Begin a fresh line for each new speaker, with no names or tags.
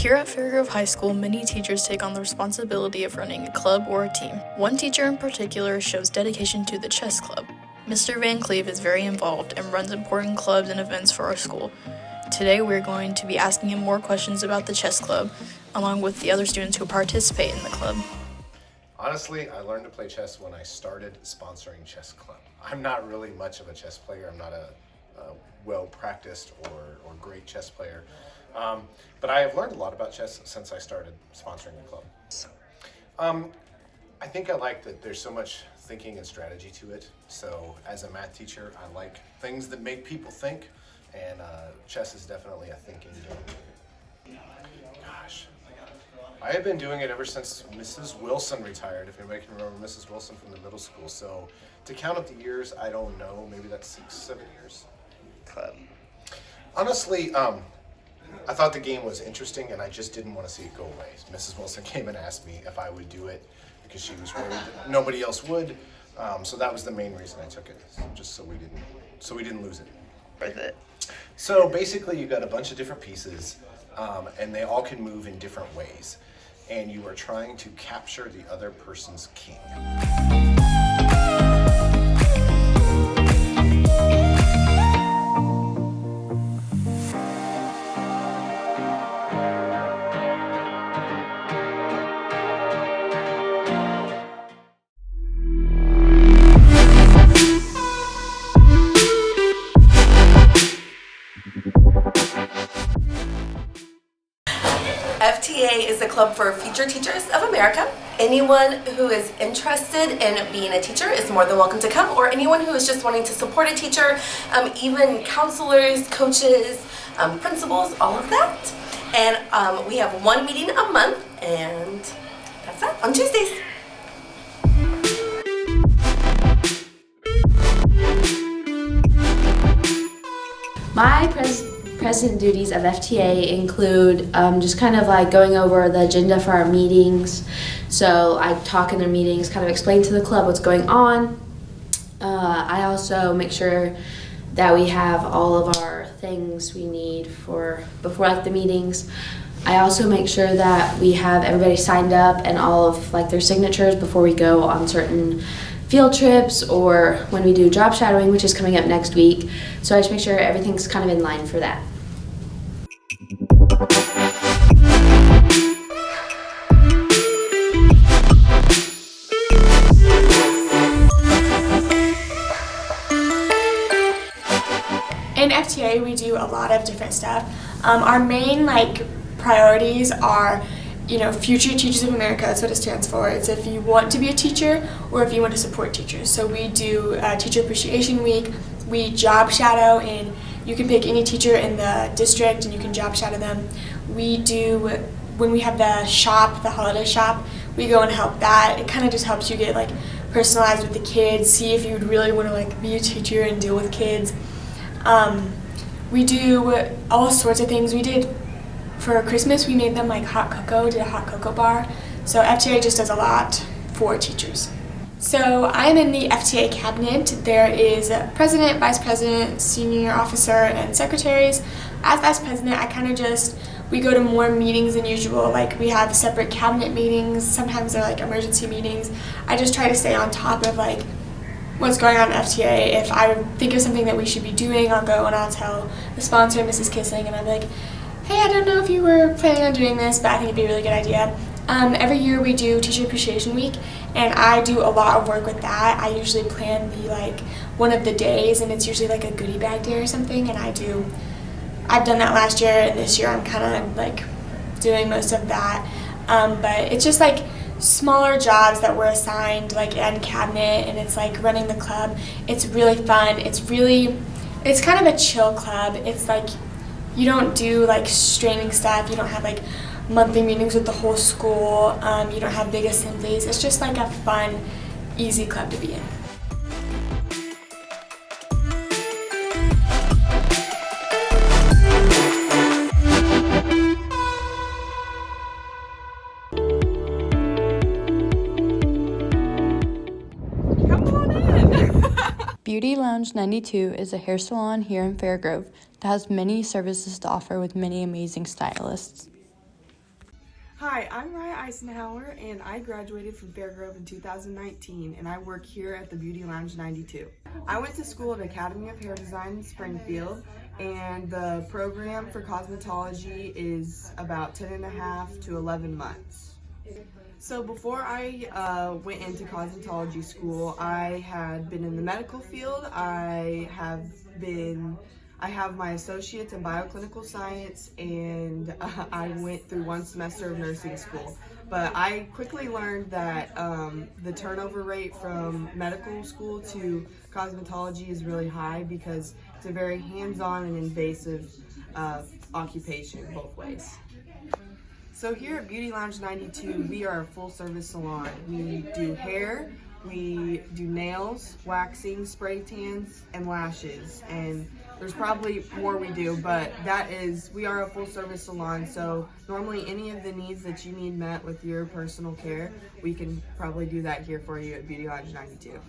Here at Fairgrove High School, many teachers take on the responsibility of running a club or a team. One teacher in particular shows dedication to the chess club. Mr. Van Cleve is very involved and runs important clubs and events for our school. Today we're going to be asking him more questions about the chess club, along with the other students who participate in the club.
Honestly, I learned to play chess when I started sponsoring chess club. I'm not really much of a chess player. I'm not a well-practiced or great chess player. But I have learned a lot about chess since I started sponsoring the club. I think I like that there's so much thinking and strategy to it. So as a math teacher, I like things that make people think, and chess is definitely a thinking game. Gosh, I have been doing it ever since Mrs. Wilson retired, if anybody can remember Mrs. Wilson from the middle school. So to count up the years, I don't know, maybe that's 6, 7 years.
Club.
Honestly, I thought the game was interesting and I just didn't want to see it go away. Mrs. Wilson came and asked me if I would do it because she was worried that nobody else would. So that was the main reason I took it, just so we didn't lose it.
Worth it.
So basically you got a bunch of different pieces and they all can move in different ways. And you are trying to capture the other person's king.
FTA is the Club for Future Teachers of America. Anyone who is interested in being a teacher is more than welcome to come, or anyone who is just wanting to support a teacher, even counselors, coaches, principals, all of that. And we have one meeting a month, and that's it, on Tuesdays.
My president duties of FTA include just kind of like going over the agenda for our meetings. So I talk in their meetings, kind of explain to the club what's going on. I also make sure that we have all of our things we need for before like the meetings. I also make sure that we have everybody signed up and all of like their signatures before we go on certain field trips or when we do job shadowing, which is coming up next week. So I just make sure everything's kind of in line for that.
In FTA, we do a lot of different stuff. Our main priorities are, Future Teachers of America. That's what it stands for. It's if you want to be a teacher or if you want to support teachers. So we do Teacher Appreciation Week. We job shadow, and you can pick any teacher in the district and you can job shadow them. We do, when we have the shop, the holiday shop, we go and help that. It kind of just helps you get personalized with the kids, see if you would really want to be a teacher and deal with kids. We do all sorts of things. We did, for Christmas, we made them hot cocoa, did a hot cocoa bar. So FTA just does a lot for teachers. So I'm in the FTA cabinet. There is president, vice president, senior officer, and secretaries. As vice president, we go to more meetings than usual. We have separate cabinet meetings. Sometimes they're emergency meetings. I just try to stay on top of what's going on in FTA. If I think of something that we should be doing, I'll go and I'll tell the sponsor, Mrs. Kissling, and I'll be like, hey, I don't know if you were planning on doing this, but I think it'd be a really good idea. Every year we do Teacher Appreciation Week, and I do a lot of work with that. I usually plan one of the days, and it's usually a goodie bag day or something, and I've done that last year, and this year I'm kind of doing most of that. But it's just smaller jobs that we're assigned in cabinet, and it's running the club. It's really fun. It's kind of a chill club. It's you don't do straining stuff. You don't have monthly meetings with the whole school. You don't have big assemblies. It's just a fun, easy club to be in.
Beauty Lounge 92 is a hair salon here in Fairgrove that has many services to offer with many amazing stylists.
Hi, I'm Raya Eisenhower, and I graduated from Fairgrove in 2019, and I work here at the Beauty Lounge 92. I went to school at Academy of Hair Design in Springfield, and the program for cosmetology is about 10 and a half to 11 months. So before I went into cosmetology school, I had been in the medical field. I have my associates in bioclinical science, and I went through one semester of nursing school. But I quickly learned that the turnover rate from medical school to cosmetology is really high because it's a very hands-on and invasive occupation both ways. So here at Beauty Lounge 92, we are a full-service salon. We do hair, we do nails, waxing, spray tans, and lashes. And there's probably more we do, but we are a full-service salon, so normally any of the needs that you need met with your personal care, we can probably do that here for you at Beauty Lounge 92.